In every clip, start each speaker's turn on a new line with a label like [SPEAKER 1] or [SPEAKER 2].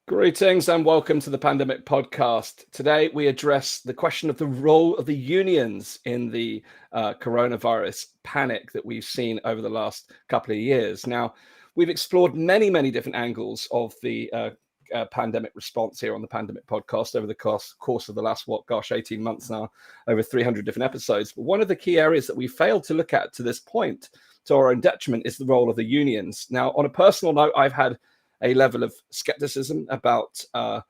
[SPEAKER 1] Greetings and welcome to the Pandemic Podcast. Today we address the question of the role of the unions in the coronavirus panic that we've seen over the last couple of years. Now, we've explored many different angles of the pandemic response here on the Pandemic Podcast over the course of the last, 18 months now, over 300 different episodes. But one of the key areas that we failed to look at to this point, to our own detriment, is the role of the unions. Now, on a personal note, I've had a level of skepticism about, a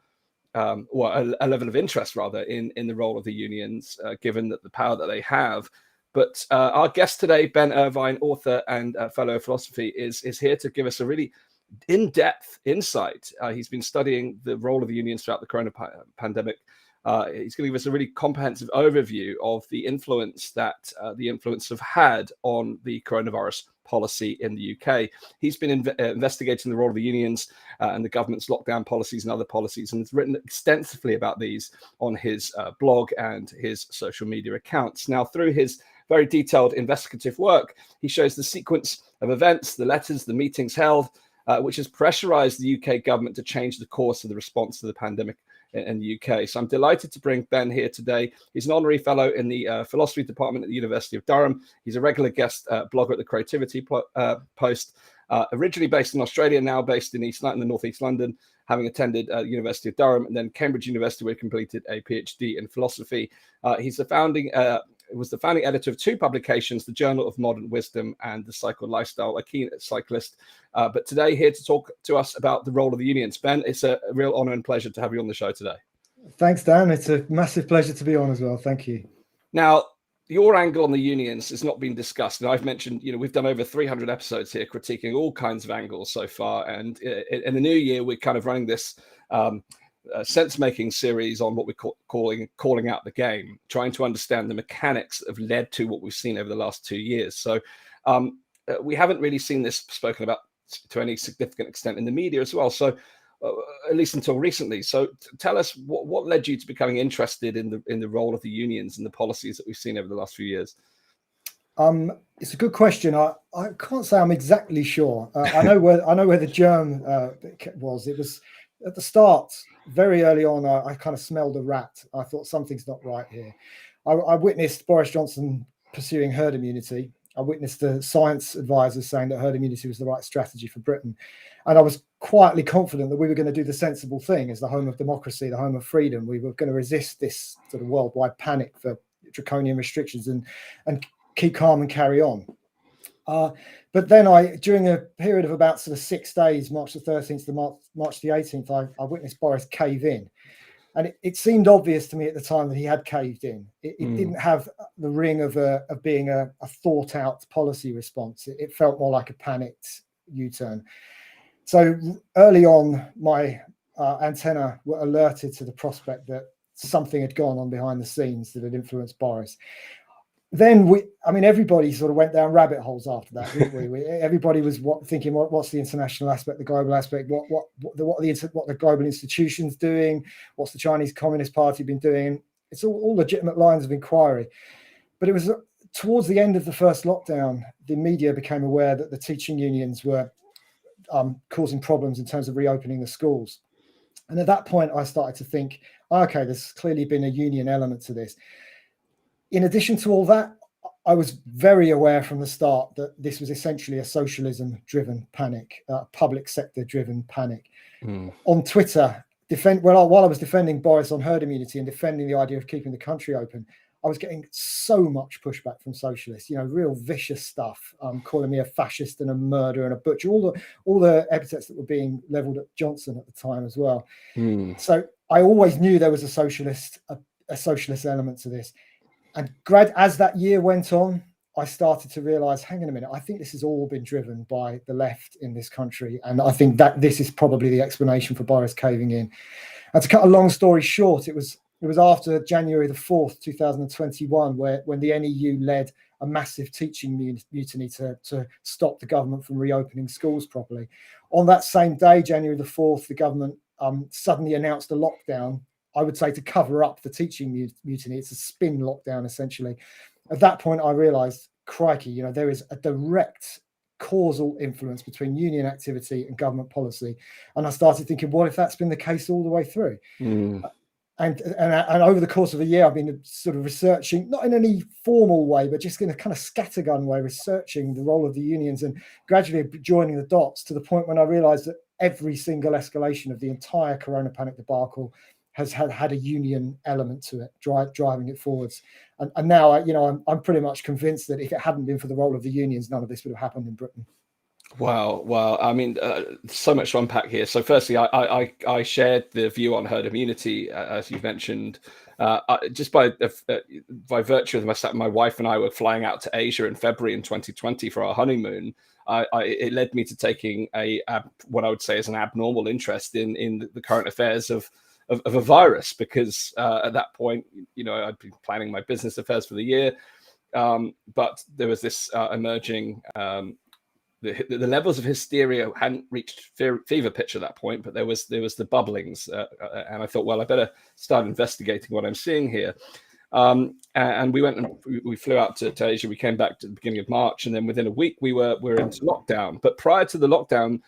[SPEAKER 1] level of interest rather in the role of the unions, given that the power that they have. But our guest today, Ben Irvine, author and fellow of philosophy, is here to give us a really in-depth insight. He's been studying the role of the unions throughout the corona pandemic. He's going to give us a really comprehensive overview of the influence that the influence have had on the coronavirus policy in the UK. He's been investigating the role of the unions and the government's lockdown policies and other policies, and has written extensively about these on his blog and his social media accounts. Now, through his very detailed investigative work, he shows the sequence of events, the letters, the meetings held, which has pressurized the UK government to change the course of the response to the pandemic in the UK. So I'm delighted to bring Ben here today. He's an honorary fellow in the philosophy department at the University of Durham. He's a regular guest blogger at the Creativity Post, originally based in Australia, now based in northeast London, having attended University of Durham and then Cambridge University, where he completed a PhD in philosophy. He's was the founding editor of two publications, the Journal of Modern Wisdom and the Cycle Lifestyle, a keen cyclist. But today, here to talk to us about the role of the unions. Ben, it's a real honor and pleasure to have you on the show today.
[SPEAKER 2] Thanks, Dan. It's a massive pleasure to be on as well. Thank you.
[SPEAKER 1] Now, your angle on the unions has not been discussed. And I've mentioned, we've done over 300 episodes here critiquing all kinds of angles so far. And in the new year, we're kind of running this sense-making series on what we're calling out the game, trying to understand the mechanics that have led to what we've seen over the last 2 years. So we haven't really seen this spoken about to any significant extent in the media as well. So at least until recently. So tell us what led you to becoming interested in the role of the unions and the policies that we've seen over the last few years?
[SPEAKER 2] It's a good question. I can't say I'm exactly sure. I know where the germ was. It was at the start, very early on. I kind of smelled a rat. I thought something's not right here. I witnessed Boris Johnson pursuing herd immunity. I witnessed the science advisors saying that herd immunity was the right strategy for Britain. And I was quietly confident that we were going to do the sensible thing as the home of democracy, the home of freedom. We were going to resist this sort of worldwide panic for draconian restrictions and keep calm and carry on. But then during a period of about sort of 6 days, March the 13th to March the 18th, I witnessed Boris cave in. And it seemed obvious to me at the time that he had caved in. It didn't have the ring of being a thought out policy response. It felt more like a panicked U-turn. So early on, my antenna were alerted to the prospect that something had gone on behind the scenes that had influenced Boris. Then everybody sort of went down rabbit holes after that, didn't we? Everybody was thinking, what's the international aspect, the global aspect? What the global institutions doing? What's the Chinese Communist Party been doing? It's all legitimate lines of inquiry. But it was towards the end of the first lockdown, the media became aware that the teaching unions were causing problems in terms of reopening the schools. And at that point, I started to think, okay, there's clearly been a union element to this. In addition to all that, I was very aware from the start that this was essentially a socialism-driven panic, public sector-driven panic. On Twitter, while I was defending Boris on herd immunity and defending the idea of keeping the country open, I was getting so much pushback from socialists, real vicious stuff, calling me a fascist and a murderer and a butcher, all the epithets that were being leveled at Johnson at the time as well. So I always knew there was a socialist element to this. And as that year went on, I started to realize, hang on a minute, I think this has all been driven by the left in this country. And I think that this is probably the explanation for Boris caving in. And to cut a long story short, it was after January the 4th, 2021, when the NEU led a massive teaching mutiny to stop the government from reopening schools properly. On that same day, January the 4th, the government suddenly announced a lockdown, I would say, to cover up the teaching mutiny. It's a spin lockdown, essentially. At that point, I realized, crikey, there is a direct causal influence between union activity and government policy. And I started thinking, what if that's been the case all the way through? And over the course of a year, I've been sort of researching, not in any formal way, but just in a kind of scattergun way, researching the role of the unions and gradually joining the dots to the point when I realized that every single escalation of the entire Corona panic debacle has had a union element to it, driving it forwards. And now, I'm pretty much convinced that if it hadn't been for the role of the unions, none of this would have happened in Britain.
[SPEAKER 1] Wow. I mean, so much to unpack here. So firstly, I shared the view on herd immunity, as you mentioned, just by virtue of my wife and I were flying out to Asia in February in 2020 for our honeymoon. It led me to taking what I would say is an abnormal interest in the current affairs of a virus, because at that point, I'd been planning my business affairs for the year, but there was this emerging. The levels of hysteria hadn't reached fever pitch at that point, but there was the bubblings, and I thought, well, I better start investigating what I'm seeing here. And we went and we flew out to Asia. We came back to the beginning of March, and then within a week we were into lockdown. But prior to the lockdown,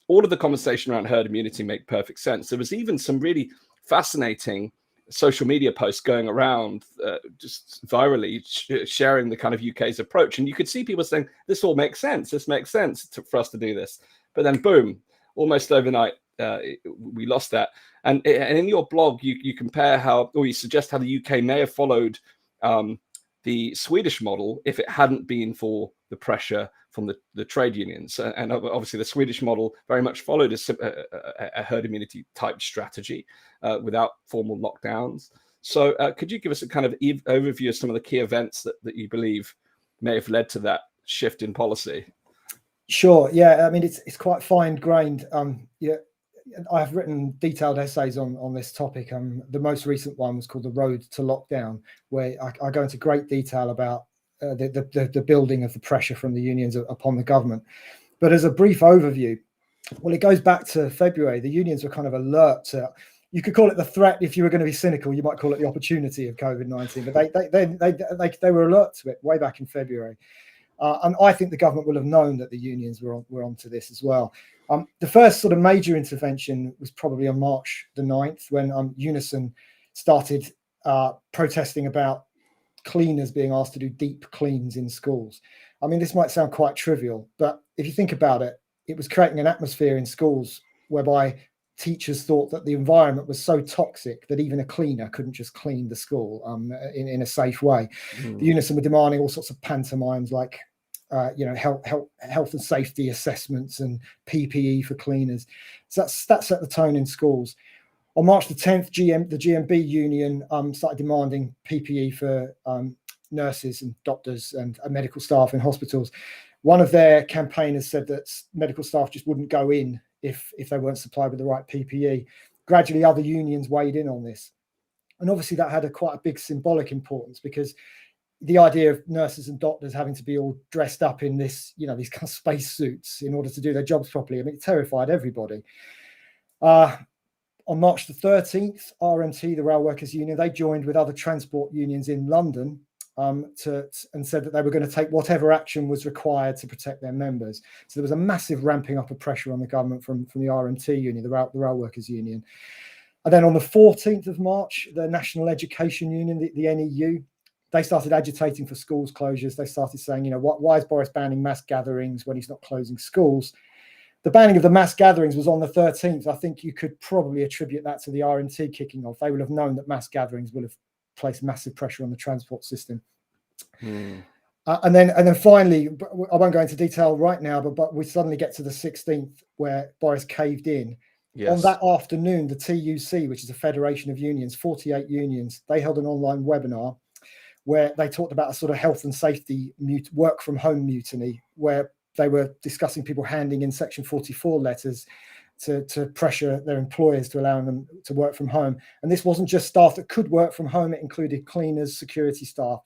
[SPEAKER 1] all of the conversation around herd immunity made perfect sense. There was even some really fascinating social media posts going around, just virally sharing the kind of UK's approach, and you could see people saying, "This all makes sense. This makes sense for us to do this." But then, boom! Almost overnight, we lost that. And in your blog, you compare or you suggest how the UK may have followed the Swedish model if it hadn't been for the pressure from the trade unions. And obviously the Swedish model very much followed a herd immunity type strategy without formal lockdowns. So could you give us a kind of overview of some of the key events that you believe may have led to that shift in policy?
[SPEAKER 2] Sure. Yeah. I mean, it's quite fine-grained. I've written detailed essays on this topic. The most recent one was called "The Road to Lockdown," where I go into great detail about the building of the pressure from the unions upon the government. But as a brief overview, well, it goes back to February. The unions were kind of alert to, you could call it the threat. If you were going to be cynical, you might call it the opportunity of COVID-19. But they were alert to it way back in February. And I think the government will have known that the unions were onto this as well. The first sort of major intervention was probably on March the 9th, when Unison started protesting about cleaners being asked to do deep cleans in schools. I mean, this might sound quite trivial, but if you think about it, it was creating an atmosphere in schools whereby teachers thought that the environment was so toxic that even a cleaner couldn't just clean the school in a safe way. The Unison were demanding all sorts of pantomimes like health and safety assessments and PPE for cleaners. So that set the tone in schools. On March the 10th, the GMB union started demanding PPE for nurses and doctors and medical staff in hospitals. One of their campaigners said that medical staff just wouldn't go in if they weren't supplied with the right PPE. Gradually, other unions weighed in on this. And obviously that had quite a big symbolic importance, because the idea of nurses and doctors having to be all dressed up in these kind of space suits in order to do their jobs properly, I mean, it terrified everybody. On March the 13th, RMT, the Rail Workers Union, they joined with other transport unions in London and said that they were going to take whatever action was required to protect their members. So there was a massive ramping up of pressure on the government from the RMT union, the Rail Workers Union. And then on the 14th of March, the National Education Union, the NEU, they started agitating for schools closures. They started saying, why is Boris banning mass gatherings when he's not closing schools? The banning of the mass gatherings was on the 13th. I think you could probably attribute that to the RMT kicking off. They would have known that mass gatherings would have placed massive pressure on the transport system. And then finally, I won't go into detail right now, but we suddenly get to the 16th where Boris caved in. Yes. On that afternoon, the TUC, which is a federation of unions, 48 unions, they held an online webinar where they talked about a sort of health and safety work from home mutiny, where they were discussing people handing in Section 44 letters to pressure their employers to allow them to work from home. And this wasn't just staff that could work from home, it included cleaners, security staff.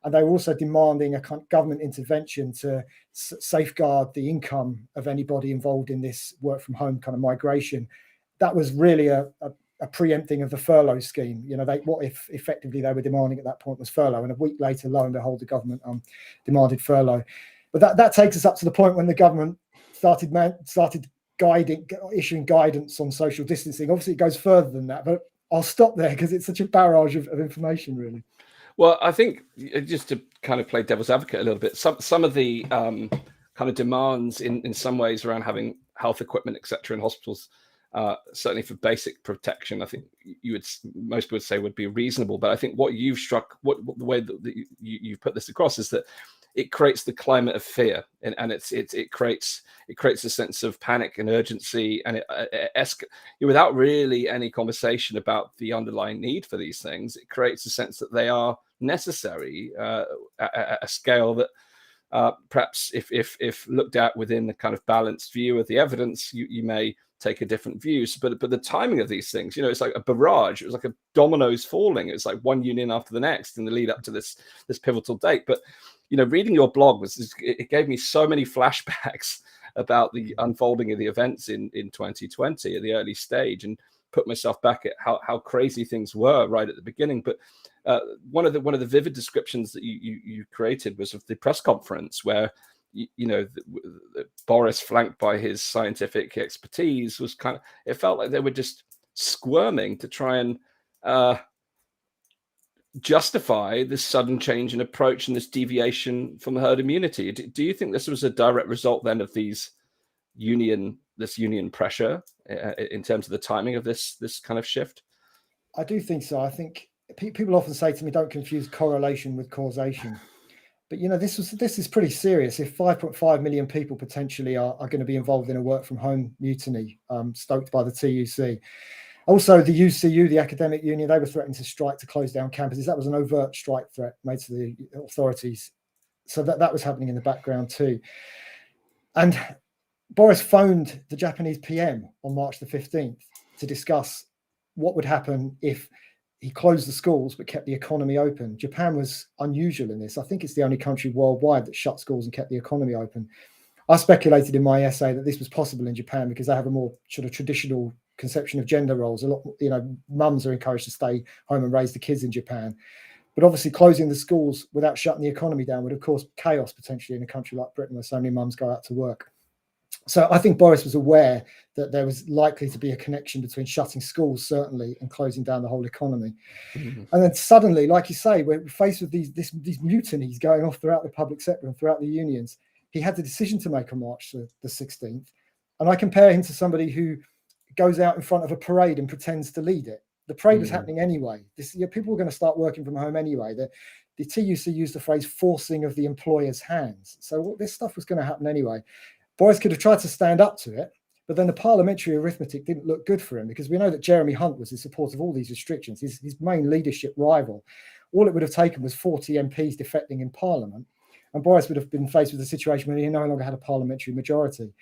[SPEAKER 2] And they were also demanding a kind of government intervention to safeguard the income of anybody involved in this work from home kind of migration. That was really a preempting of the furlough scheme. What if effectively they were demanding at that point was furlough. And a week later, lo and behold, the government demanded furlough. But that takes us up to the point when the government started issuing guidance on social distancing. Obviously, it goes further than that, but I'll stop there because it's such a barrage of information, really.
[SPEAKER 1] Well, I think just to kind of play devil's advocate a little bit, some of the kind of demands in some ways around having health equipment, etc., in hospitals, certainly for basic protection, I think most people would say would be reasonable. But I think what you've struck, the way that you put this across, is that it creates the climate of fear, and it creates a sense of panic and urgency, and without really any conversation about the underlying need for these things. It creates a sense that they are necessary at a scale that perhaps if looked at within the kind of balanced view of the evidence, you may take a different view. But the timing of these things, it's like a barrage. It was like a dominoes falling. It was like one union after the next in the lead up to this pivotal date. But reading your blog it gave me so many flashbacks about the unfolding of the events in 2020 at the early stage, and put myself back at how crazy things were right at the beginning. But one of the vivid descriptions that you created was of the press conference where Boris, flanked by his scientific expertise, was it felt like they were just squirming to try and justify this sudden change in approach and this deviation from herd immunity. Do you think this was a direct result then of this union pressure in terms of the timing of this kind of shift?
[SPEAKER 2] I do think so. I think people often say to me, don't confuse correlation with causation. But this is pretty serious. If 5.5 million people potentially are going to be involved in a work from home mutiny stoked by the TUC. Also, the UCU, the academic union, they were threatening to strike to close down campuses. That was an overt strike threat made to the authorities. So that was happening in the background too. And Boris phoned the Japanese PM on March the 15th to discuss what would happen if he closed the schools but kept the economy open. Japan was unusual in this. I think it's the only country worldwide that shut schools and kept the economy open. I speculated in my essay that this was possible in Japan because they have a more sort of traditional conception of gender roles. A lot, mums are encouraged to stay home and raise the kids in Japan. But obviously closing the schools without shutting the economy down would have caused chaos potentially in a country like Britain where so many mums go out to work. So I think Boris was aware that there was likely to be a connection between shutting schools, certainly, and closing down the whole economy. Mm-hmm. And then suddenly, like you say, we're faced with these mutinies going off throughout the public sector and throughout the unions. He had the decision to make on March the 16th. And I compare him to somebody who goes out in front of a parade and pretends to lead it. The parade was happening anyway. People were going to start working from home anyway. The TUC used the phrase forcing of the employer's hands. So this stuff was going to happen anyway. Boris could have tried to stand up to it, but then the parliamentary arithmetic didn't look good for him because we know that Jeremy Hunt was in support of all these restrictions, his main leadership rival. All it would have taken was 40 MPs defecting in Parliament, and Boris would have been faced with a situation where he no longer had a parliamentary majority.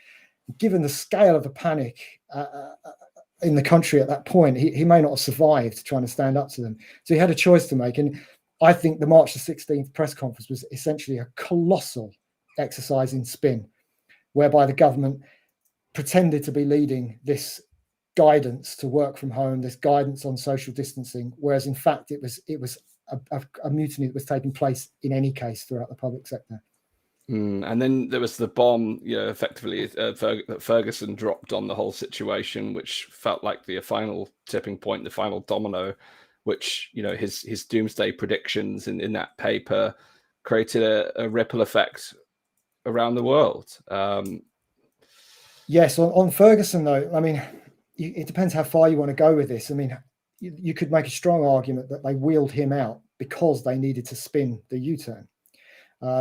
[SPEAKER 2] Given the scale of the panic in the country at that point, he may not have survived trying to stand up to them. So he had a choice to make. And I think the March the 16th press conference was essentially a colossal exercise in spin, whereby the government pretended to be leading this guidance to work from home, this guidance on social distancing, whereas in fact it was a mutiny that was taking place in any case throughout the public sector.
[SPEAKER 1] And then there was the bomb, effectively that Ferguson dropped on the whole situation, which felt like the final tipping point, the final domino, which, his doomsday predictions in that paper created a ripple effect around the world.
[SPEAKER 2] Yes, on Ferguson, though, I mean, it depends how far you want to go with this. I mean, you could make a strong argument that they wheeled him out because they needed to spin the U-turn.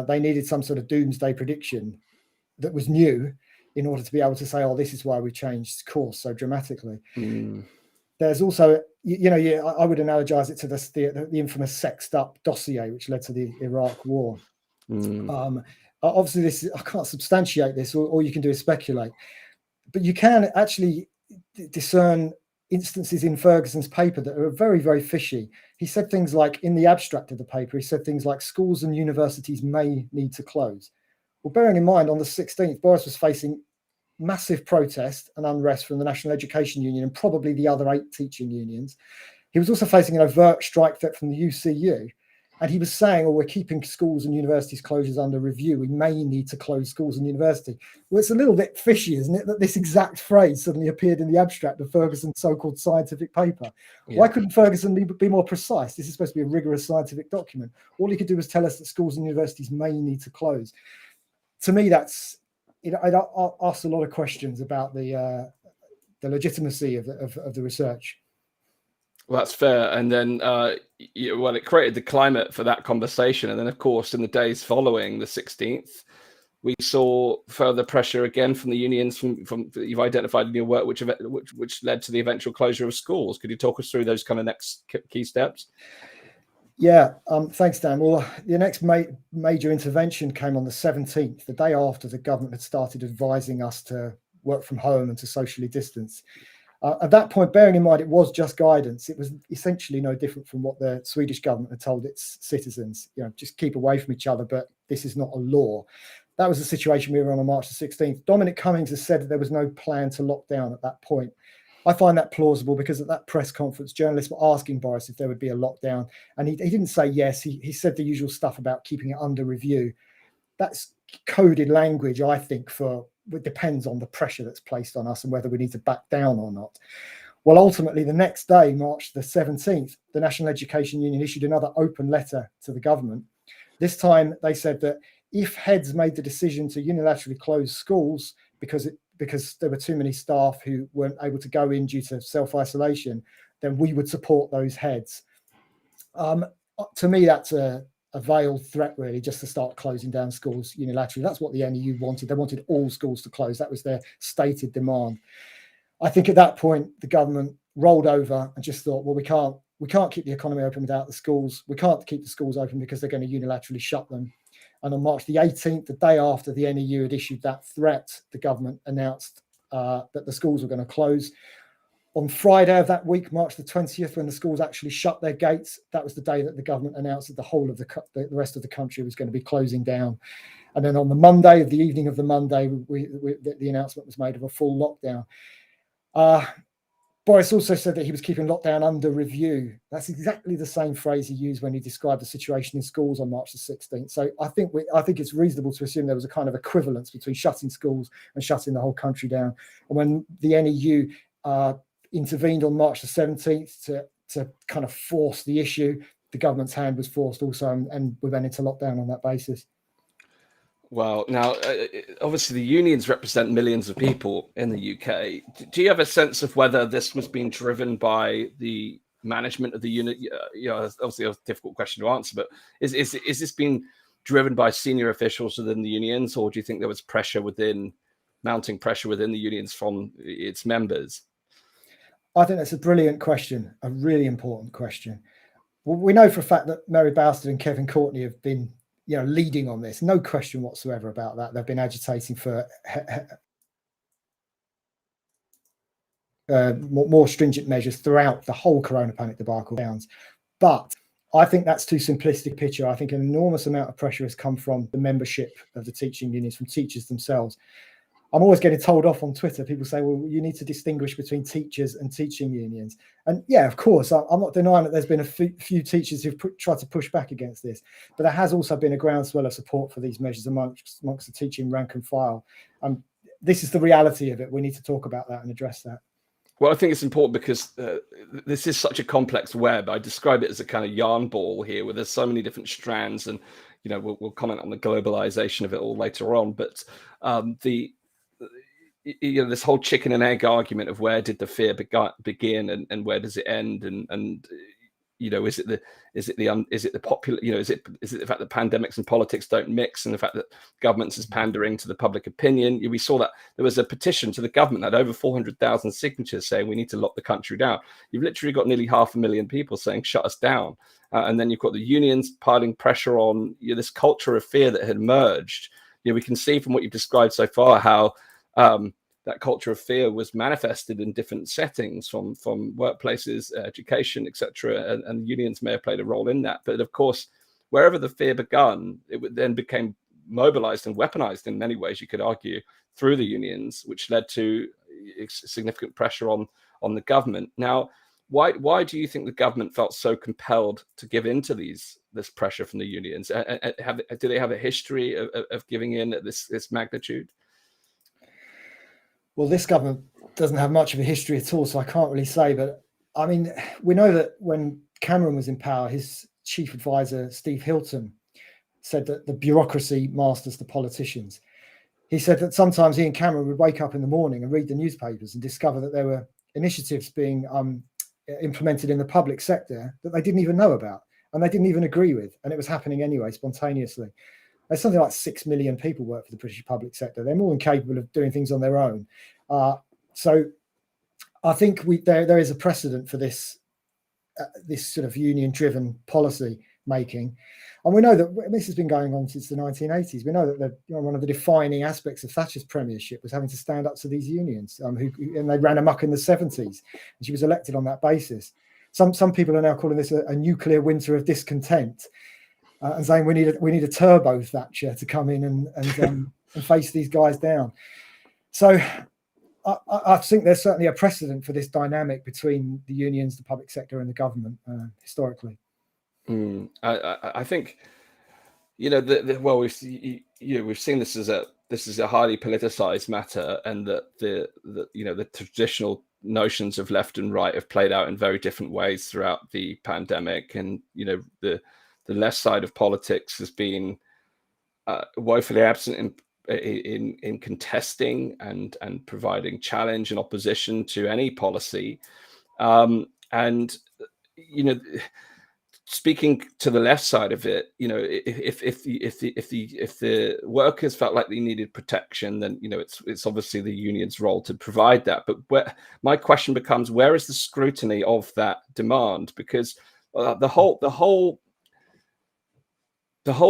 [SPEAKER 2] They needed some sort of doomsday prediction that was new in order to be able to say, oh, this is why we changed course so dramatically. There's also, I would analogize it to the infamous sexed up dossier, which led to the Iraq War. Obviously, I can't substantiate this. All you can do is speculate. But you can actually discern instances in Ferguson's paper that are very, very fishy. He said things like, in the abstract of the paper, he said things like schools and universities may need to close. Well, bearing in mind, on the 16th, Boris was facing massive protest and unrest from the National Education Union and probably the other 8 teaching unions. He was also facing an overt strike threat from the UCU. And he was saying, oh, we're keeping schools and universities closures under review. We may need to close schools and university. Well, it's a little bit fishy, isn't it, that this exact phrase suddenly appeared in the abstract of Ferguson's so-called scientific paper.
[SPEAKER 1] Yeah.
[SPEAKER 2] Why couldn't Ferguson be more precise? This is supposed to be a rigorous scientific document. All he could do was tell us that schools and universities may need to close. To me, that's, I asked a lot of questions about the legitimacy of the research.
[SPEAKER 1] Well, that's fair. And then, well, it created the climate for that conversation. And then, of course, in the days following the 16th, we saw further pressure again from the unions from you've identified in your work, which led to the eventual closure of schools. Could you talk us through those kind of next key steps?
[SPEAKER 2] Yeah, thanks, Dan. Well, the next major intervention came on the 17th, the day after the government had started advising us to work from home and to socially distance. At that point, bearing in mind it was just guidance, it was essentially no different from what the Swedish government had told its citizens, just keep away from each other, but this is not a law. That was the situation we were on March the 16th. Dominic Cummings has said that there was no plan to lock down at that point. I find that plausible because at that press conference, journalists were asking Boris if there would be a lockdown, and he didn't say yes. He said the usual stuff about keeping it under review. That's coded language, I think, it depends on the pressure that's placed on us and whether we need to back down or not. Well, ultimately, the next day, March the 17th, the National Education Union issued another open letter to the government. This time, they said that if heads made the decision to unilaterally close schools because there were too many staff who weren't able to go in due to self-isolation, then we would support those heads. To me, that's a veiled threat, really, just to start closing down schools unilaterally. That's what the NEU wanted. They wanted all schools to close. That was their stated demand. I think at that point, the government rolled over and just thought, well, we can't keep the economy open without the schools. We can't keep the schools open because they're going to unilaterally shut them. And on March the 18th, the day after the NEU had issued that threat, the government announced that the schools were going to close. On Friday of that week, March the 20th, when the schools actually shut their gates, that was the day that the government announced that the whole of the rest of the country was going to be closing down. And then on the Monday, the evening of the Monday, the announcement was made of a full lockdown. Boris also said that he was keeping lockdown under review. That's exactly the same phrase he used when he described the situation in schools on March the 16th. So I think it's reasonable to assume there was a kind of equivalence between shutting schools and shutting the whole country down. And when the NEU intervened on March the 17th to kind of force the issue, the government's hand was forced also, and we went into lockdown on that basis.
[SPEAKER 1] Well, now, obviously, the unions represent millions of people in the UK. Do you have a sense of whether this was being driven by the management of the unit? Obviously, a difficult question to answer, but is this being driven by senior officials within the unions, or do you think there was mounting pressure within the unions from its members?
[SPEAKER 2] I think that's a brilliant question, a really important question. Well, we know for a fact that Mary Bowsted and Kevin Courtney have been leading on this. No question whatsoever about that. They've been agitating for more stringent measures throughout the whole corona panic debacle. But I think that's too simplistic a picture. I think an enormous amount of pressure has come from the membership of the teaching unions, from teachers themselves. I'm always getting told off on Twitter. People say, well, you need to distinguish between teachers and teaching unions. And yeah, of course, I'm not denying that there's been a few teachers who've tried to push back against this. But there has also been a groundswell of support for these measures amongst the teaching rank and file. This is the reality of it. We need to talk about that and address that.
[SPEAKER 1] Well, I think it's important because this is such a complex web. I describe it as a kind of yarn ball here, where there's so many different strands, and we'll comment on the globalization of it all later on. But this whole chicken and egg argument of where did the fear begin and where does it end, and is it the popular, is it the fact that pandemics and politics don't mix, and the fact that governments is pandering to the public opinion? We saw that there was a petition to the government that had over 400,000 signatures saying we need to lock the country down. You've literally got nearly 500,000 people saying shut us down, and then you've got the unions piling pressure on. This culture of fear that had emerged. We can see from what you've described so far how that culture of fear was manifested in different settings, from workplaces, education, etc. And unions may have played a role in that. But of course, wherever the fear begun, it then became mobilized and weaponized in many ways, you could argue, through the unions, which led to significant pressure on the government. Now, Why do you think the government felt so compelled to give in to this pressure from the unions? Do they have a history of giving in at this magnitude?
[SPEAKER 2] Well, this government doesn't have much of a history at all, so I can't really say. But I mean, we know that when Cameron was in power, his chief advisor, Steve Hilton, said that the bureaucracy masters the politicians. He said that sometimes he and Cameron would wake up in the morning and read the newspapers and discover that there were initiatives being implemented in the public sector that they didn't even know about and they didn't even agree with. And it was happening anyway, spontaneously. There's something like 6 million people work for the British public sector. They're more than capable of doing things on their own. So I think there is a precedent for this sort of union-driven policy making. And we know that this has been going on since the 1980s. We know that one of the defining aspects of Thatcher's premiership was having to stand up to these unions, and they ran amok in the 70s. And she was elected on that basis. Some people are now calling this a nuclear winter of discontent, and saying we need a turbo Thatcher to come in and face these guys down. So I think there's certainly a precedent for this dynamic between the unions, the public sector, and the government historically.
[SPEAKER 1] I think, we've seen this as a highly politicized matter, and that the traditional notions of left and right have played out in very different ways throughout the pandemic, and the left side of politics has been woefully absent in contesting and providing challenge and opposition to any policy, and speaking to the left side of it, if the workers felt like they needed protection, then it's obviously the union's role to provide that. But my question becomes, where is the scrutiny of that demand? Because the whole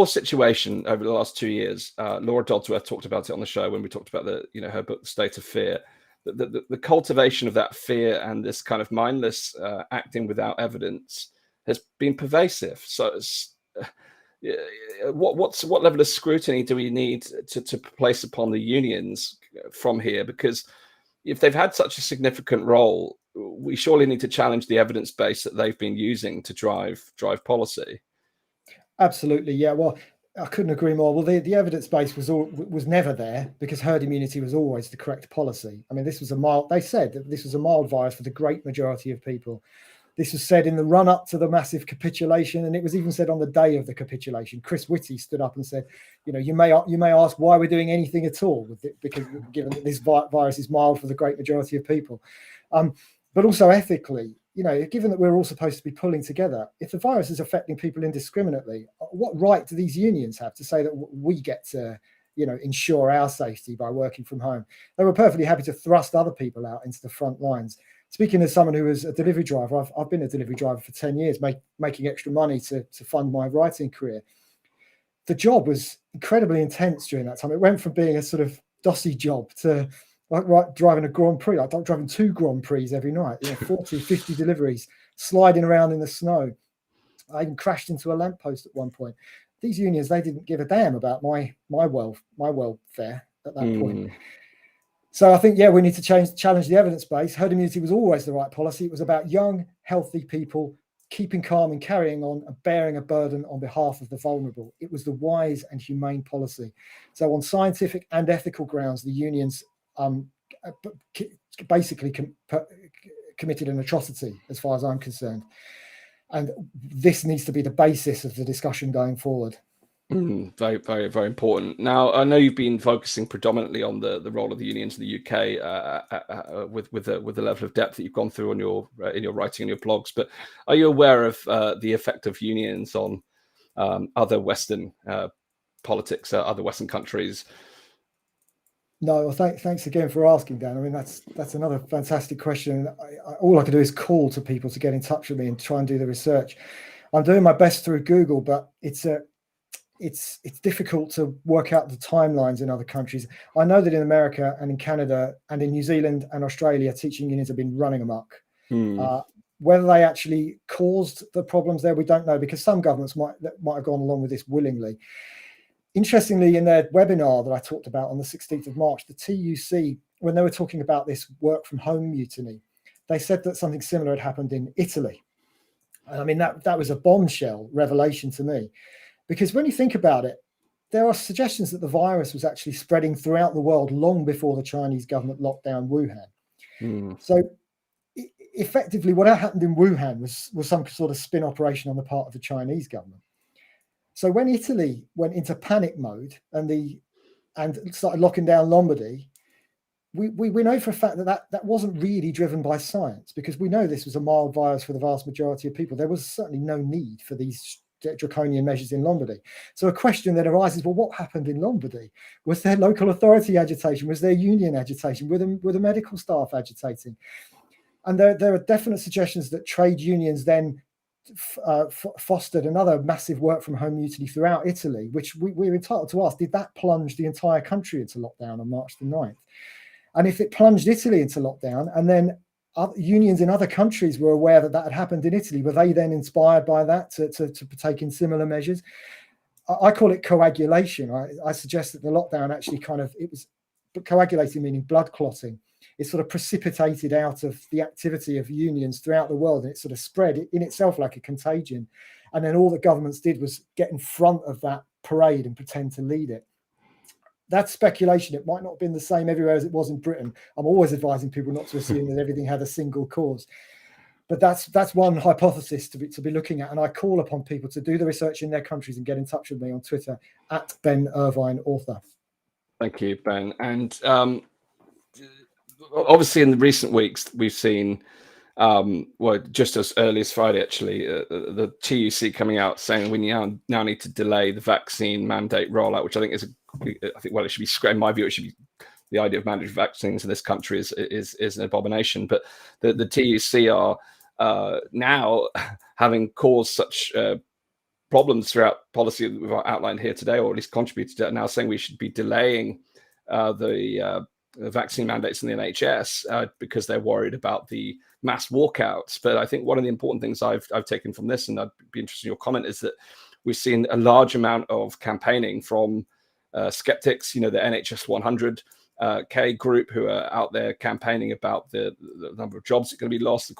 [SPEAKER 1] situation over the last 2 years, Laura Dodsworth talked about it on the show when we talked about her book, The State of Fear. The cultivation of that fear and this kind of mindless acting without evidence has been pervasive. So what level of scrutiny do we need to place upon the unions from here? Because if they've had such a significant role, we surely need to challenge the evidence base that they've been using to drive policy.
[SPEAKER 2] Absolutely, yeah. Well, I couldn't agree more. Well, the evidence base was never there, because herd immunity was always the correct policy. I mean, they said that this was a mild virus for the great majority of people. This was said in the run-up to the massive capitulation, and it was even said on the day of the capitulation. Chris Whitty stood up and said, you may ask why we're doing anything at all, because given that this virus is mild for the great majority of people. But also ethically, given that we're all supposed to be pulling together, if the virus is affecting people indiscriminately, what right do these unions have to say that we get to, ensure our safety by working from home? They were perfectly happy to thrust other people out into the front lines. Speaking as someone who was a delivery driver, I've been a delivery driver for 10 years, making extra money to fund my writing career. The job was incredibly intense during that time. It went from being a sort of dossy job to driving a Grand Prix, driving 2 Grand Prix every night, 40, 50 deliveries, sliding around in the snow. I even crashed into a lamppost at one point. These unions, they didn't give a damn about my welfare at that point. So I think, we need to challenge the evidence base. Herd immunity was always the right policy. It was about young, healthy people keeping calm and carrying on and bearing a burden on behalf of the vulnerable. It was the wise and humane policy. So on scientific and ethical grounds, the unions basically committed an atrocity, as far as I'm concerned. And this needs to be the basis of the discussion going forward.
[SPEAKER 1] Very, very, very important. Now, I know you've been focusing predominantly on the role of the unions in the UK with the level of depth that you've gone through in your writing and your blogs. But are you aware of the effect of unions on other Western politics, other Western countries?
[SPEAKER 2] No, well, thanks again for asking, Dan. I mean, that's another fantastic question. All I can do is call to people to get in touch with me and try and do the research. I'm doing my best through Google, but it's difficult to work out the timelines in other countries. I know that in America and in Canada and in New Zealand and Australia, teaching unions have been running amok. Whether they actually caused the problems there, we don't know, because some governments might have gone along with this willingly. Interestingly, in their webinar that I talked about on the 16th of March, the TUC, when they were talking about this work from home mutiny, they said that something similar had happened in Italy. And I mean, that was a bombshell revelation to me, because when you think about it, there are suggestions that the virus was actually spreading throughout the world long before the Chinese government locked down Wuhan. So effectively, what happened in Wuhan was some sort of spin operation on the part of the Chinese government. So when Italy went into panic mode and started locking down Lombardy, we know for a fact that wasn't really driven by science, because we know this was a mild virus for the vast majority of people. There was certainly no need for these draconian measures in Lombardy. So a question that arises, well, what happened in Lombardy? Was there local authority agitation? Was there union agitation? Were the medical staff agitating? And there are definite suggestions that trade unions then fostered another massive work from home mutiny throughout Italy, which we're entitled to ask, did that plunge the entire country into lockdown on March the 9th? And if it plunged Italy into lockdown, and then unions in other countries were aware that had happened in Italy, were they then inspired by that to partake in similar measures? I call it coagulation. I suggest that the lockdown actually it was coagulating, meaning blood clotting. It sort of precipitated out of the activity of unions throughout the world, and it sort of spread in itself like a contagion. And then all the governments did was get in front of that parade and pretend to lead it. That's speculation. It might not have been the same everywhere as it was in Britain. I'm always advising people not to assume that everything had a single cause. But that's one hypothesis to be looking at. And I call upon people to do the research in their countries and get in touch with me on Twitter at Ben Irvine Author.
[SPEAKER 1] Thank you, Ben. And obviously in the recent weeks, we've seen, well, just as early as Friday, actually, the TUC coming out saying we now need to delay the vaccine mandate rollout, which I think it should be, in my view, it should be, the idea of mandatory vaccines in this country is an abomination. But the TUC are now, having caused such problems throughout policy that we've outlined here today, or at least contributed to, now saying we should be delaying the vaccine mandates in the NHS because they're worried about the mass walkouts. But I think one of the important things I've taken from this, and I'd be interested in your comment, is that we've seen a large amount of campaigning from skeptics, the NHS 100K group, who are out there campaigning about the number of jobs that are going to be lost,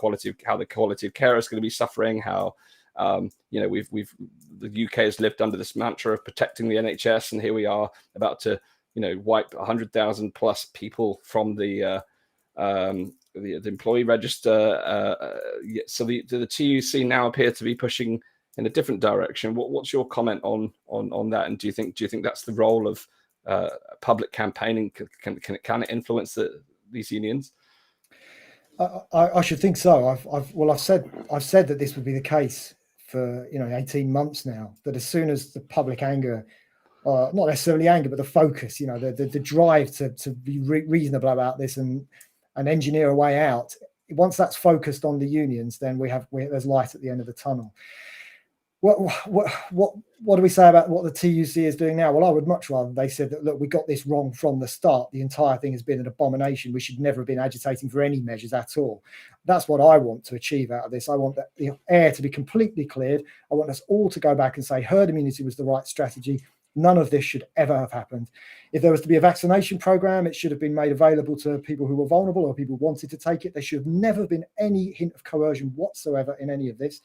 [SPEAKER 1] how the quality of care is going to be suffering, how the UK has lived under this mantra of protecting the NHS, and here we are about to wipe 100,000 plus people from the employee register. So the TUC now appear to be pushing in a different direction. What's your comment on that? And do you think that's the role of public campaigning? Can it influence these unions?
[SPEAKER 2] I should think so. I've said that this would be the case for 18 months now. That as soon as the public anger, not necessarily anger, but the focus, the drive to be reasonable about this and engineer a way out, once that's focused on the unions, then there's light at the end of the tunnel. What do we say about what the TUC is doing now? Well, I would much rather they said that, look, we got this wrong from the start. The entire thing has been an abomination. We should never have been agitating for any measures at all. That's what I want to achieve out of this. I want the air to be completely cleared. I want us all to go back and say herd immunity was the right strategy. None of this should ever have happened. If there was to be a vaccination program, it should have been made available to people who were vulnerable or people who wanted to take it. There should have never been any hint of coercion whatsoever in any of this.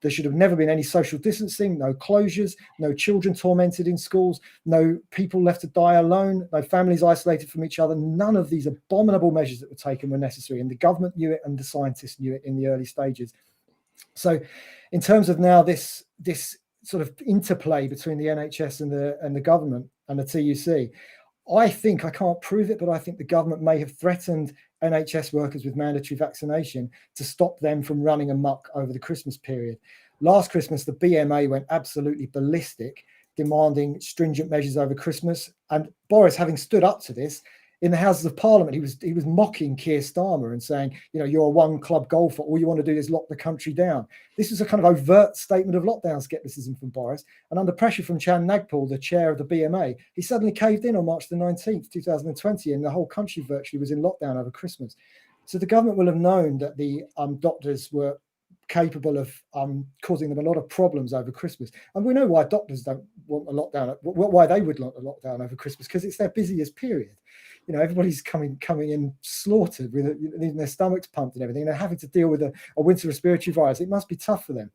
[SPEAKER 2] There should have never been any social distancing, no closures, no children tormented in schools, no people left to die alone, no families isolated from each other. None of these abominable measures that were taken were necessary. And the government knew it and the scientists knew it in the early stages. So in terms of now this sort of interplay between the NHS and the government and the TUC, I think, I can't prove it, but I think the government may have threatened NHS workers with mandatory vaccination to stop them from running amok over the Christmas period. Last Christmas, the BMA went absolutely ballistic, demanding stringent measures over Christmas. And Boris, having stood up to this in the Houses of Parliament, he was mocking Keir Starmer and saying, you're a one-club golfer. All you want to do is lock the country down. This was a kind of overt statement of lockdown scepticism from Boris. And under pressure from Chan Nagpal, the chair of the BMA, he suddenly caved in on March the 19th, 2020, and the whole country virtually was in lockdown over Christmas. So the government will have known that the doctors were capable of causing them a lot of problems over Christmas. And we know why doctors don't want a lockdown, why they would want a lockdown over Christmas, because it's their busiest period. You know, everybody's coming in slaughtered with their stomachs pumped and everything. They're having to deal with a winter respiratory virus. It must be tough for them.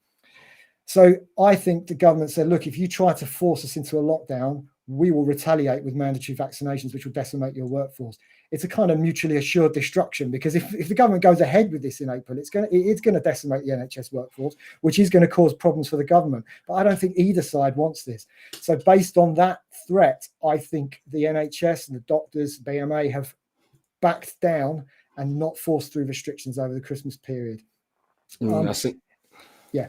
[SPEAKER 2] So I think the government said, look, if you try to force us into a lockdown, we will retaliate with mandatory vaccinations, which will decimate your workforce. It's a kind of mutually assured destruction, because if the government goes ahead with this in April, it's going to decimate the NHS workforce, which is going to cause problems for the government. But I don't think either side wants this. So based on that threat, I think the NHS and the doctors, BMA, have backed down and not forced through restrictions over the Christmas period. Yeah.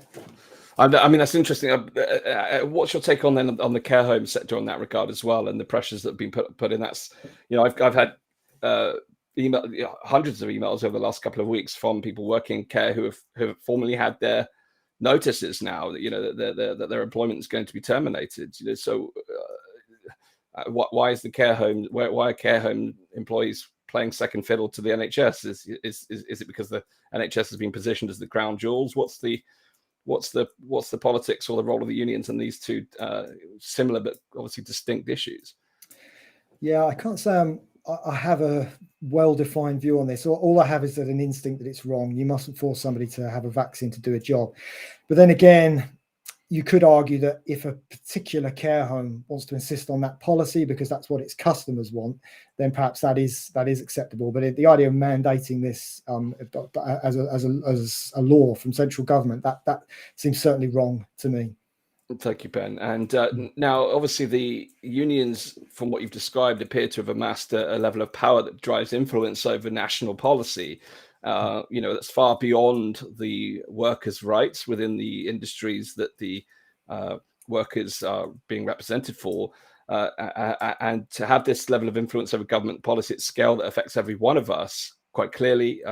[SPEAKER 1] I mean, that's interesting. What's your take on the care home sector in that regard as well, and the pressures that have been put in? That's, you know, I've had hundreds of emails over the last couple of weeks from people working in care who have formally had their notices now that, you know, that their employment is going to be terminated. You know, so why is the care home? Why are care home employees playing second fiddle to the NHS? Is it because the NHS has been positioned as the crown jewels? What's the politics or the role of the unions in these two similar but obviously distinct issues?
[SPEAKER 2] Yeah, I can't say I have a well-defined view on this. All I have is an instinct that it's wrong. You mustn't force somebody to have a vaccine to do a job. But then again, you could argue that if a particular care home wants to insist on that policy because that's what its customers want, then perhaps that is acceptable. But the idea of mandating this as a law from central government, that seems certainly wrong to me.
[SPEAKER 1] Thank you, Ben. And now, obviously, the unions, from what you've described, appear to have amassed a level of power that drives influence over national policy. You know, that's far beyond the workers' rights within the industries that the workers are being represented for. And to have this level of influence over government policy at scale that affects every one of us quite clearly,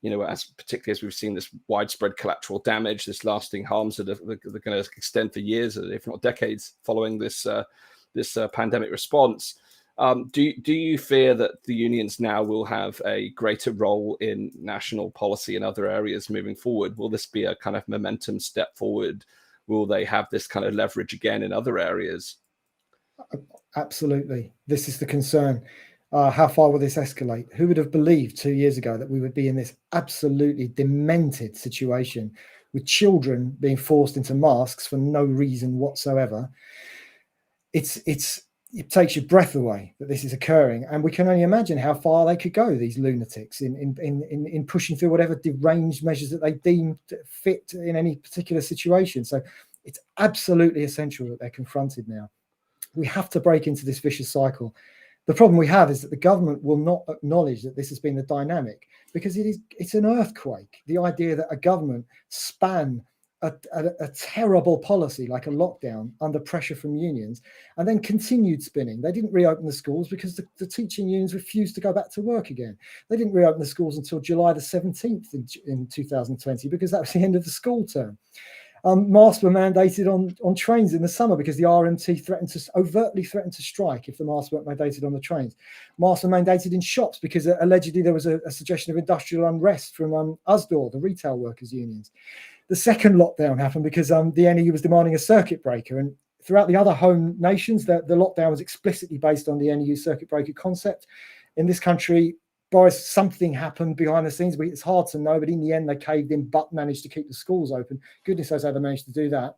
[SPEAKER 1] you know, particularly as we've seen this widespread collateral damage, this lasting harms that are going to extend for years, if not decades, following this pandemic response. Do you fear that the unions now will have a greater role in national policy in other areas moving forward? Will this be a kind of momentum step forward? Will they have this kind of leverage again in other areas?
[SPEAKER 2] Absolutely. This is the concern. How far will this escalate? Who would have believed 2 years ago that we would be in this absolutely demented situation with children being forced into masks for no reason whatsoever? It takes your breath away that this is occurring, and we can only imagine how far they could go, these lunatics, in pushing through whatever deranged measures that they deem fit in any particular situation. So it's absolutely essential that they're confronted now. We have to break into this vicious cycle. The problem we have is that the government will not acknowledge that this has been the dynamic, because it's an earthquake. The idea that a government span a terrible policy like a lockdown under pressure from unions and then continued spinning. They didn't reopen the schools because the teaching unions refused to go back to work again. They didn't reopen the schools until July the 17th in 2020 because that was the end of the school term. Masks were mandated on trains in the summer because the RMT overtly threatened to strike if the masks weren't mandated on the trains. Masks were mandated in shops because allegedly there was a suggestion of industrial unrest from USDOR, the retail workers' unions. The second lockdown happened because the NEU was demanding a circuit breaker, and throughout the other home nations, the lockdown was explicitly based on the NEU circuit breaker concept. In this country, Boris, something happened behind the scenes. It's hard to know, but in the end, they caved in but managed to keep the schools open. Goodness knows how they managed to do that.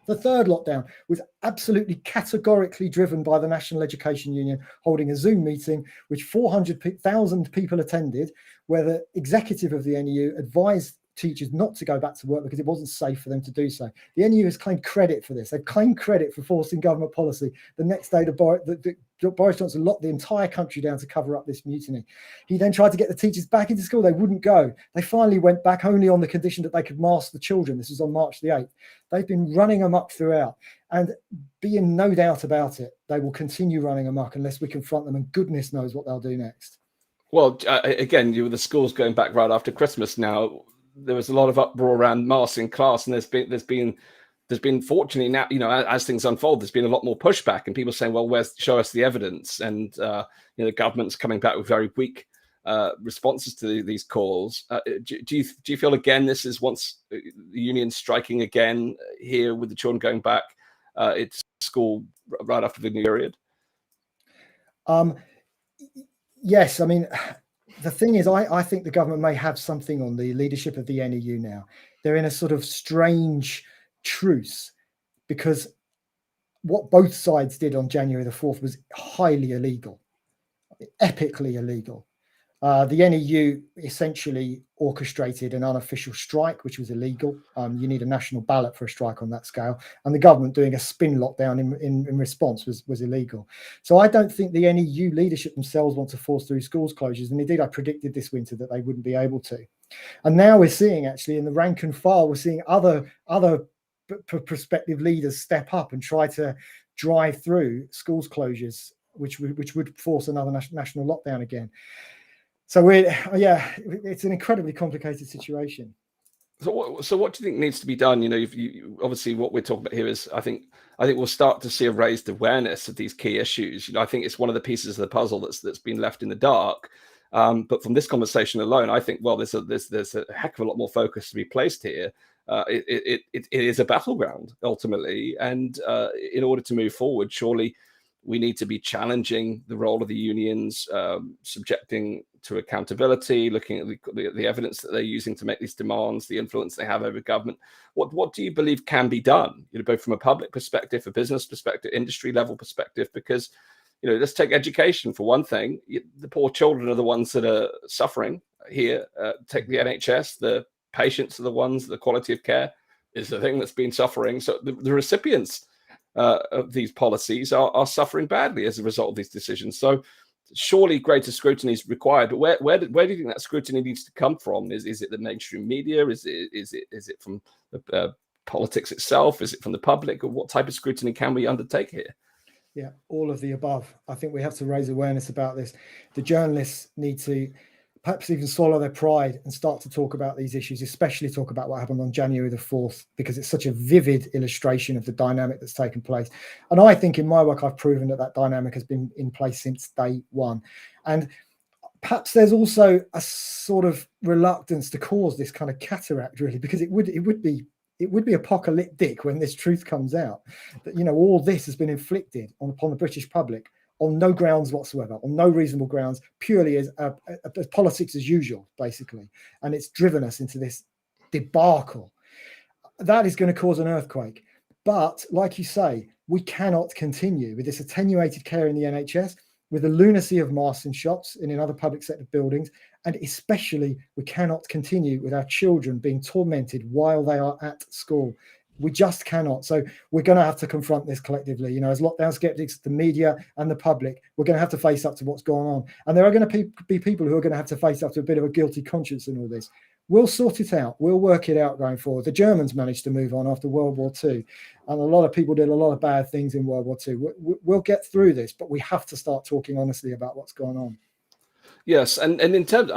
[SPEAKER 2] The third lockdown was absolutely categorically driven by the National Education Union holding a Zoom meeting, which 400,000 people attended, where the executive of the NEU advised teachers not to go back to work because it wasn't safe for them to do so. The NEU has claimed credit for this. They've claimed credit for forcing government policy. The next day, Boris Johnson locked the entire country down to cover up this mutiny. He then tried to get the teachers back into school. They wouldn't go. They finally went back only on the condition that they could mask the children. This was on March the 8th. They've been running amok throughout. And be in no doubt about it, they will continue running amok unless we confront them, and goodness knows what they'll do next.
[SPEAKER 1] Well, again, the schools going back right after Christmas now. There was a lot of uproar around masks in class, and there's been fortunately now, you know, as things unfold, there's been a lot more pushback, and people saying, well, show us the evidence, and you know, the government's coming back with very weak responses to these calls. Do you feel again this is once the union striking again here with the children going back it's school right after the new period?
[SPEAKER 2] Yes, I mean, the thing is, I think the government may have something on the leadership of the NEU now. They're in a sort of strange truce, because what both sides did on January the 4th was highly illegal, epically illegal. The NEU essentially orchestrated an unofficial strike, which was illegal. You need a national ballot for a strike on that scale. And the government doing a spin lockdown in response was illegal. So I don't think the NEU leadership themselves want to force through schools closures. And indeed, I predicted this winter that they wouldn't be able to. And now we're seeing, actually, in the rank and file, we're seeing other prospective leaders step up and try to drive through schools closures, which would force another national lockdown again. So it's an incredibly complicated situation.
[SPEAKER 1] So what do you think needs to be done? Obviously what we're talking about here is, I think we'll start to see a raised awareness of these key issues. I think it's one of the pieces of the puzzle that's been left in the dark. But from this conversation alone, I think, well, there's a heck of a lot more focus to be placed here. It is a battleground ultimately, and in order to move forward, surely we need to be challenging the role of the unions, subjecting to accountability, looking at the evidence that they're using to make these demands, the influence they have over government. What do you believe can be done, both from a public perspective, a business perspective, industry level perspective? Because, let's take education for one thing. The poor children are the ones that are suffering here. Take the NHS, the patients are the ones, the quality of care is the thing that's been suffering. So the recipients of these policies are suffering badly as a result of these decisions. So surely greater scrutiny is required. But where do you think that scrutiny needs to come from? Is it the mainstream media? Is it from the politics itself? Is it from the public? Or what type of scrutiny can we undertake here?
[SPEAKER 2] Yeah, all of the above. I think we have to raise awareness about this. The journalists need to perhaps even swallow their pride and start to talk about these issues, especially talk about what happened on January the 4th, because it's such a vivid illustration of the dynamic that's taken place. And I think in my work, I've proven that dynamic has been in place since day one. And perhaps there's also a sort of reluctance to cause this kind of cataract, really, because it would be apocalyptic when this truth comes out, that, all this has been inflicted upon the British public on no grounds whatsoever, on no reasonable grounds, purely as politics as usual, basically. And it's driven us into this debacle. That is going to cause an earthquake. But like you say, we cannot continue with this attenuated care in the NHS, with the lunacy of masks in shops and in other public sector buildings. And especially, we cannot continue with our children being tormented while they are at school. We just cannot. So we're going to have to confront this collectively. As lockdown skeptics, the media and the public, we're going to have to face up to what's going on. And there are going to be people who are going to have to face up to a bit of a guilty conscience in all this. We'll sort it out. We'll work it out going forward. The Germans managed to move on after World War II. And a lot of people did a lot of bad things in World War II. We'll get through this, but we have to start talking honestly about what's going on.
[SPEAKER 1] Yes, and in terms,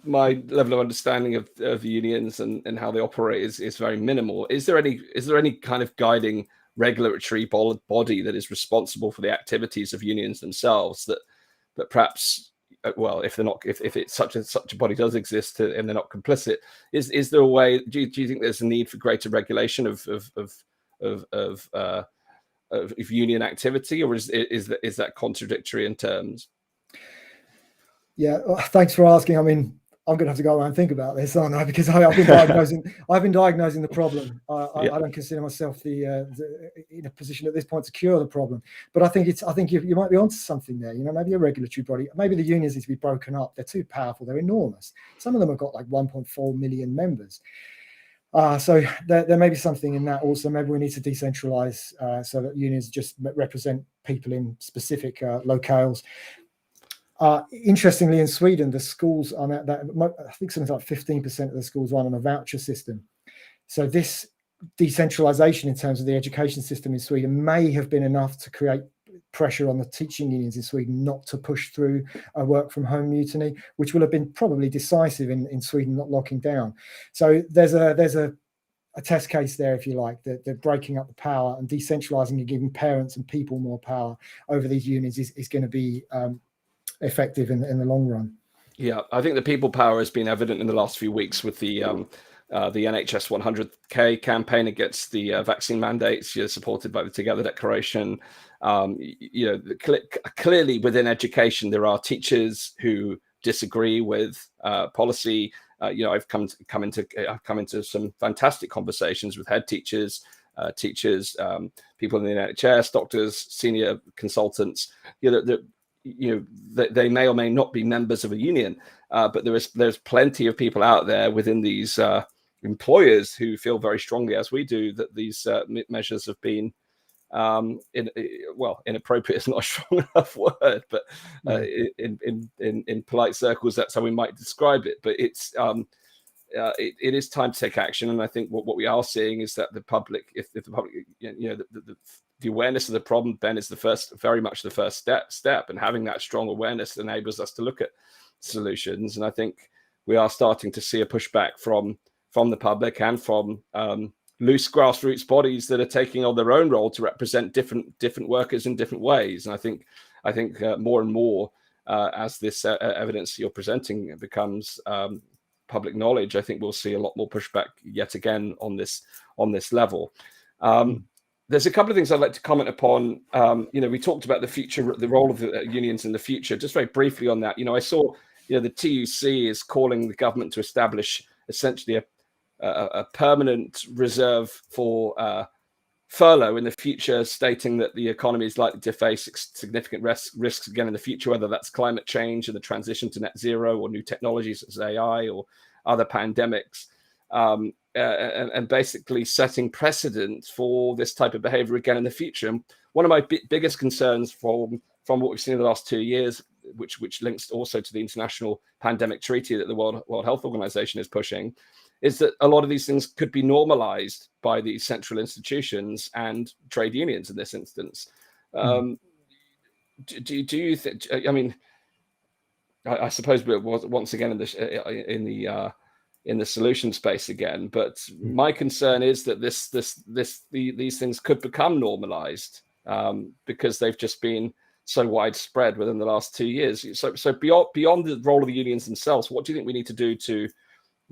[SPEAKER 1] my level of understanding of the unions and how they operate is very minimal. Is there any kind of guiding regulatory body that is responsible for the activities of unions themselves that perhaps, well, if it's such a body does exist and they're not complicit, is there a way? Do you think there's a need for greater regulation of union activity, or is that contradictory in terms?
[SPEAKER 2] Yeah, thanks for asking. I mean, I'm going to have to go away and think about this, aren't I? Because I've been diagnosing the problem. I don't consider myself in a position at this point to cure the problem. But I think you might be onto something there. Maybe a regulatory body. Maybe the unions need to be broken up. They're too powerful. They're enormous. Some of them have got like 1.4 million members. So there may be something in that also. Maybe we need to decentralize so that unions just represent people in specific locales. Interestingly, in Sweden, the schools I think something like 15% of the schools run on a voucher system. So this decentralization in terms of the education system in Sweden may have been enough to create pressure on the teaching unions in Sweden not to push through a work from home mutiny, which will have been probably decisive in Sweden not locking down. So there's a test case there, if you like, that they're breaking up the power and decentralizing and giving parents and people more power over these unions is going to be effective in the long run.
[SPEAKER 1] Yeah, I think the people power has been evident in the last few weeks with the the NHS 100K campaign against the vaccine mandates, supported by the Together Declaration. Clearly within education, there are teachers who disagree with policy. I've come into some fantastic conversations with head teachers, people in the NHS, doctors, senior consultants. They may or may not be members of a union, but there's plenty of people out there within these employers who feel very strongly, as we do, that these measures have been inappropriate is not a strong enough word, but in polite circles, that's how we might describe it. But it is time to take action, and I think what we are seeing is that the public, if the public, the awareness of the problem, Ben, is very much the first step, and having that strong awareness enables us to look at solutions. And I think we are starting to see a pushback from the public and from loose grassroots bodies that are taking on their own role to represent different workers in different ways. And I think more and more as this evidence you're presenting becomes public knowledge, I think we'll see a lot more pushback yet again on this level. There's a couple of things I'd like to comment upon. We talked about the role of the unions in the future. Just very briefly on that, I saw the TUC is calling the government to establish essentially a permanent reserve for furlough in the future, stating that the economy is likely to face significant risks again in the future, whether that's climate change and the transition to net zero, or new technologies such as AI or other pandemics, and basically setting precedent for this type of behavior again in the future. And one of my biggest concerns from what we've seen in the last 2 years, which links also to the international pandemic treaty that the World Health Organization is pushing, is that a lot of these things could be normalized by the central institutions and trade unions in this instance. Do you think? I mean, I suppose we're once again in the solution space again. But my concern is that these things could become normalized because they've just been so widespread within the last 2 years. So beyond the role of the unions themselves, what do you think we need to do to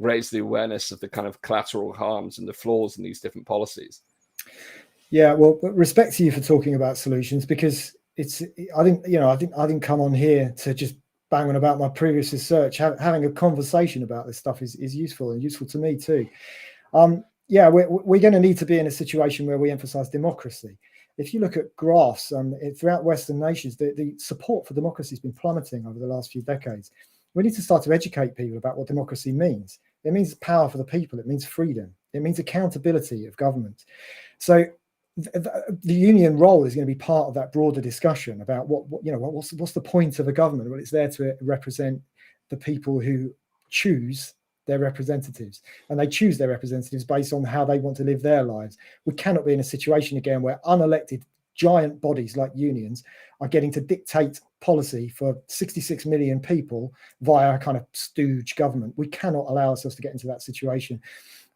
[SPEAKER 1] raise the awareness of the kind of collateral harms and the flaws in these different policies?
[SPEAKER 2] Yeah, well, respect to you for talking about solutions, because I didn't come on here to just bang on about my previous research. Having a conversation about this stuff is useful, and useful to me too. We're going to need to be in a situation where we emphasize democracy. If you look at graphs throughout Western nations, the support for democracy has been plummeting over the last few decades. We need to start to educate people about what democracy means. It means power for the people. It means freedom. It means accountability of government. So the union role is going to be part of that broader discussion about what's the point of a government? Well, it's there to represent the people who choose their representatives, and they choose their representatives based on how they want to live their lives. We cannot be in a situation again where unelected giant bodies like unions are getting to dictate policy for 66 million people via a kind of stooge government. We cannot allow ourselves to get into that situation.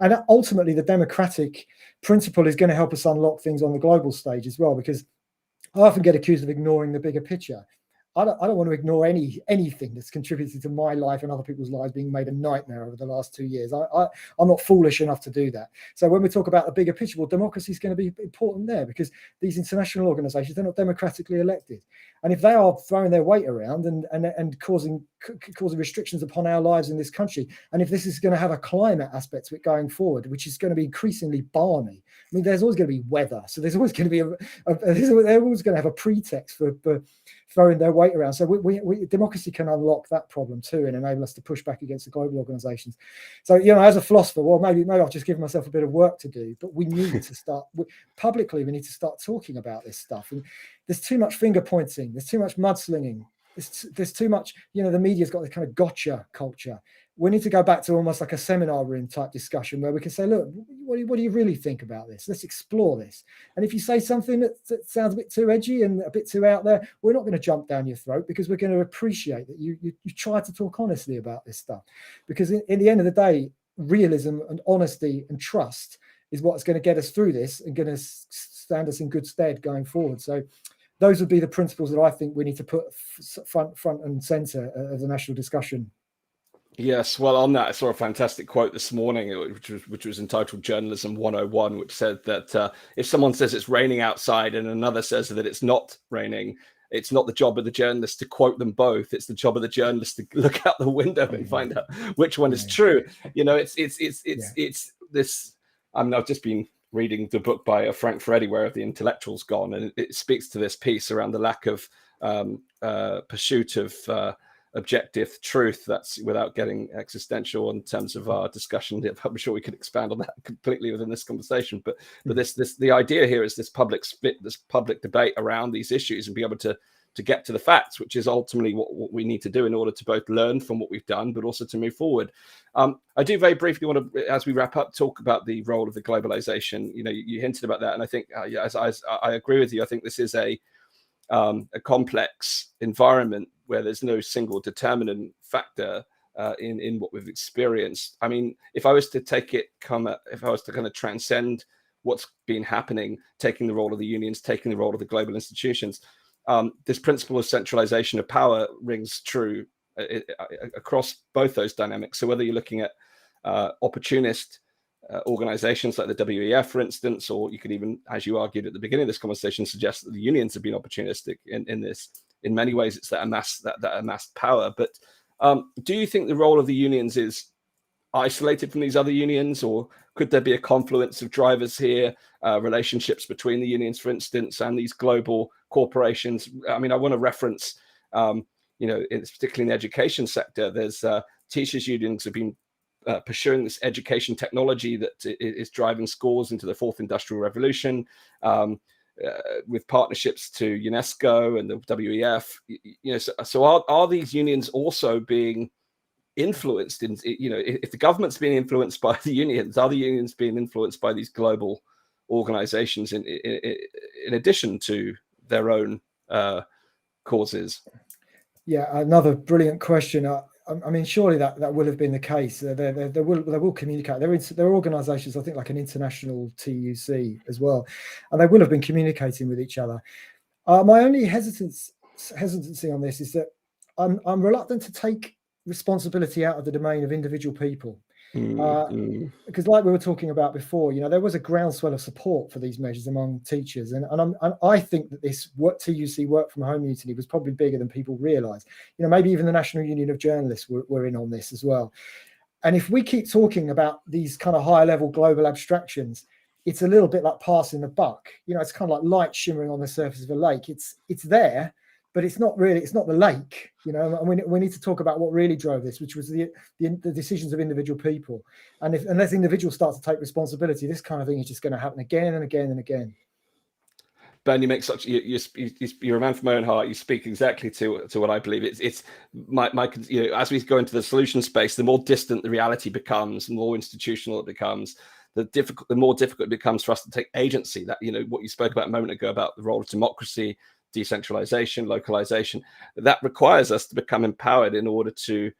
[SPEAKER 2] And ultimately, the democratic principle is going to help us unlock things on the global stage as well, because I often get accused of ignoring the bigger picture. I don't want to ignore anything that's contributed to my life and other people's lives being made a nightmare over the last 2 years. I'm not foolish enough to do that. So when we talk about the bigger picture, well, democracy is going to be important there, because these international organizations, they're not democratically elected. And if they are throwing their weight around and causing restrictions upon our lives in this country, and if this is going to have a climate aspect to it going forward, which is going to be increasingly balmy. I mean, there's always going to be weather, so there's always going to be they're always going to have a pretext for throwing their weight around. So we democracy can unlock that problem too, and enable us to push back against the global organizations. So, as a philosopher, well, maybe I've just given myself a bit of work to do, but we need to start publicly. We need to start talking about this stuff. And there's too much finger pointing. There's too much mudslinging. There's too much, the media's got this kind of gotcha culture. We need to go back to almost like a seminar room type discussion where we can say, look, what do you really think about this? Let's explore this. And if you say something that sounds a bit too edgy and a bit too out there, we're not going to jump down your throat, because we're going to appreciate that you try to talk honestly about this stuff. Because in the end of the day, realism and honesty and trust is what's going to get us through this and going to stand us in good stead going forward. So those would be the principles that I think we need to put front and center of the national discussion.
[SPEAKER 1] Yes, well, on that, I saw a fantastic quote this morning, which was entitled "Journalism 101," which said that if someone says it's raining outside and another says that it's not raining, it's not the job of the journalist to quote them both. It's the job of the journalist to look out the window and find out which one is true. You know, it's this. I mean, I've just been reading the book by Frank Freddy, Where Have the Intellectuals Gone, and it speaks to this piece around the lack of pursuit of objective truth. That's without getting existential in terms of our discussion. I'm sure we could expand on that completely within this conversation, but the idea here is this public debate around these issues and be able to get to the facts, which is ultimately what we need to do in order to both learn from what we've done, but also to move forward. I do very briefly want to, as we wrap up, talk about the role of the globalization. You know, you hinted about that, and I think as I agree with you. I think this is a complex environment where there's no single determinant factor in what we've experienced. I mean, if I was to kind of transcend what's been happening, taking the role of the unions, taking the role of the global institutions, this principle of centralization of power rings true across both those dynamics. So whether you're looking at opportunist organizations like the WEF, for instance, or you could even, as you argued at the beginning of this conversation, suggest that the unions have been opportunistic in this. In many ways, it's that amassed power. But do you think the role of the unions is isolated from these other unions, or could there be a confluence of drivers here, relationships between the unions, for instance, and these global corporations? I mean, I want to reference, particularly in the education sector, there's teachers' unions have been pursuing this education technology that is driving schools into the fourth industrial revolution, with partnerships to UNESCO and the WEF. So are these unions also being influenced in, if the government's being influenced by the unions, are the unions being influenced by these global organizations in addition to their own causes?
[SPEAKER 2] Yeah, another brilliant question. I mean, surely that will have been the case. They will communicate. There are organisations, I think, like an international TUC as well, and they will have been communicating with each other. My only hesitancy on this is that I'm reluctant to take responsibility out of the domain of individual people. Because like we were talking about before, there was a groundswell of support for these measures among teachers, and I think that this TUC work from home mutiny was probably bigger than people realise. Maybe even the National Union of Journalists were in on this as well. And if we keep talking about these kind of higher level global abstractions, it's a little bit like passing the buck. It's kind of like light shimmering on the surface of a lake. It's there, but it's not the lake, and we need to talk about what really drove this, which was the decisions of individual people. And unless individuals start to take responsibility, this kind of thing is just going to happen again and again and again.
[SPEAKER 1] Ben, you make you're a man from my own heart. You speak exactly to what I believe. It's my as we go into the solution space, the more distant the reality becomes, the more institutional it becomes, the more difficult it becomes for us to take agency. That, what you spoke about a moment ago about the role of democracy, decentralization, localization, that requires us to become empowered in order to,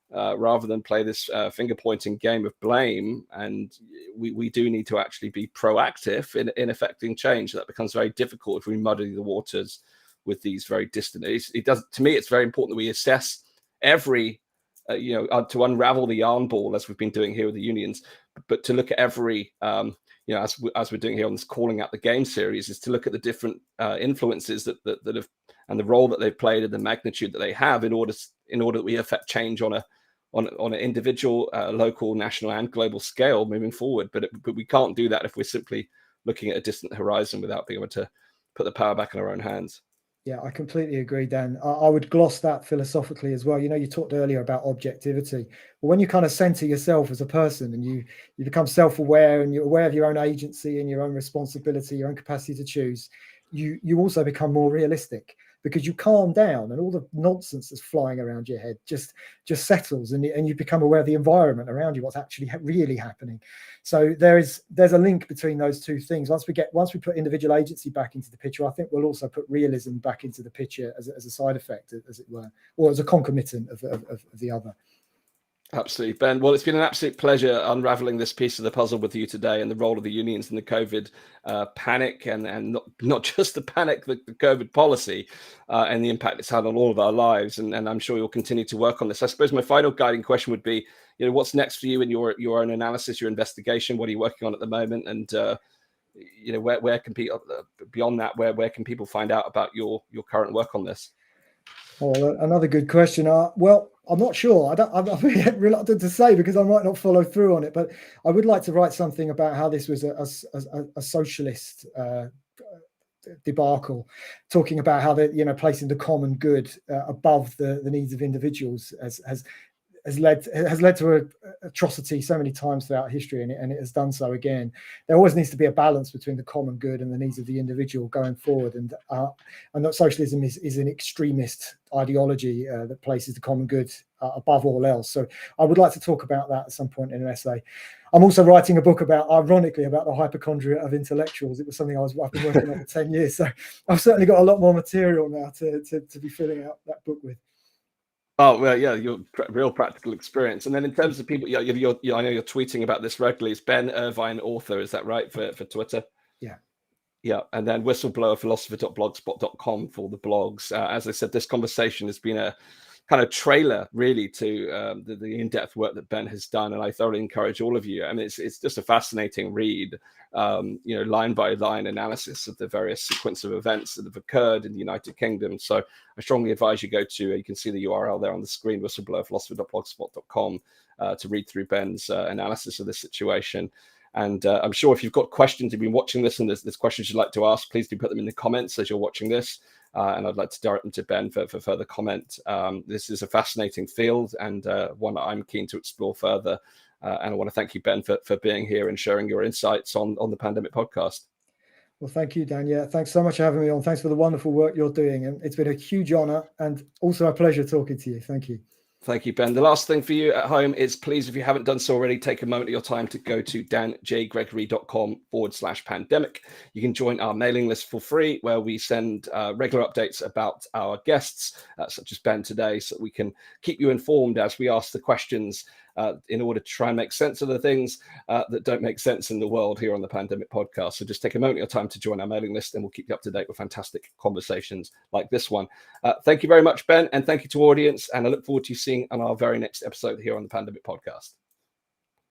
[SPEAKER 1] rather than play this finger-pointing game of blame. And we do need to actually be proactive in affecting change. That becomes very difficult if we muddy the waters with these very distant. To me, it's very important that we assess every, to unravel the yarn ball, as we've been doing here with the unions, but to look at every, as we're doing here on this Calling Out the Game series, is to look at the different influences that have, and the role that they've played and the magnitude that they have in order that we affect change on an individual, local, national, and global scale moving forward. But we can't do that if we're simply looking at a distant horizon without being able to put the power back in our own hands.
[SPEAKER 2] Yeah, I completely agree, Dan. I would gloss that philosophically as well. You talked earlier about objectivity. Well, when you kind of center yourself as a person and you become self-aware and you're aware of your own agency and your own responsibility, your own capacity to choose, you also become more realistic, because you calm down and all the nonsense that's flying around your head just settles, and you become aware of the environment around you, what's actually really happening. So there's a link between those two things. Once we put individual agency back into the picture, I think we'll also put realism back into the picture as a side effect, as it were, or as a concomitant of the other.
[SPEAKER 1] Absolutely, Ben. Well, it's been an absolute pleasure unraveling this piece of the puzzle with you today, and the role of the unions in the COVID panic, and not just the panic, the COVID policy, and the impact it's had on all of our lives. And I'm sure you'll continue to work on this. I suppose my final guiding question would be, what's next for you in your own analysis, your investigation? What are you working on at the moment? And where can people, beyond that, where can people find out about your current work on this?
[SPEAKER 2] Oh, another good question. Well, I'm not sure. I'm reluctant to say because I might not follow through on it. But I would like to write something about how this was a socialist debacle, talking about how they're placing the common good above the needs of individuals has led to an atrocity so many times throughout history, and it has done so again. There always needs to be a balance between the common good and the needs of the individual going forward. And that socialism is an extremist ideology that places the common good above all else. So I would like to talk about that at some point in an essay. I'm also writing a book ironically, about the hypochondria of intellectuals. It was something I've been working on for 10 years. So I've certainly got a lot more material now to be filling out that book with.
[SPEAKER 1] Oh, well, yeah, your real practical experience. And then in terms of people, I know you're tweeting about this regularly. It's Ben Irvine Author, is that right, for Twitter?
[SPEAKER 2] Yeah.
[SPEAKER 1] Yeah, and then whistleblowerphilosopher.blogspot.com for the blogs. As I said, this conversation has been a kind of trailer really to the in-depth work that Ben has done, and I thoroughly encourage all of you. I mean, it's just a fascinating read, line by line analysis of the various sequence of events that have occurred in the United Kingdom. So I strongly advise you go to, you can see the URL there on the screen, whistleblowerphilosopher.blogspot.com, to read through Ben's analysis of this situation. And I'm sure if you've got questions, you've been watching this and there's questions you'd like to ask, please do put them in the comments as you're watching this. And I'd like to direct them to Ben for further comment. This is a fascinating field and one that I'm keen to explore further. And I want to thank you, Ben, for being here and sharing your insights on the Pandemic Podcast.
[SPEAKER 2] Well, thank you, Dan. Yeah, thanks so much for having me on. Thanks for the wonderful work you're doing. And it's been a huge honor and also a pleasure talking to you. Thank you.
[SPEAKER 1] Thank you, Ben. The last thing for you at home is, please, if you haven't done so already, take a moment of your time to go to danjgregory.com/pandemic. You can join our mailing list for free, where we send regular updates about our guests, such as Ben today, so that we can keep you informed as we ask the questions in order to try and make sense of the things that don't make sense in the world here on the Pandemic Podcast. So just take a moment of your time to join our mailing list, and we'll keep you up to date with fantastic conversations like this one. Thank you very much, Ben, and thank you to audience. And I look forward to seeing on our very next episode here on the Pandemic Podcast.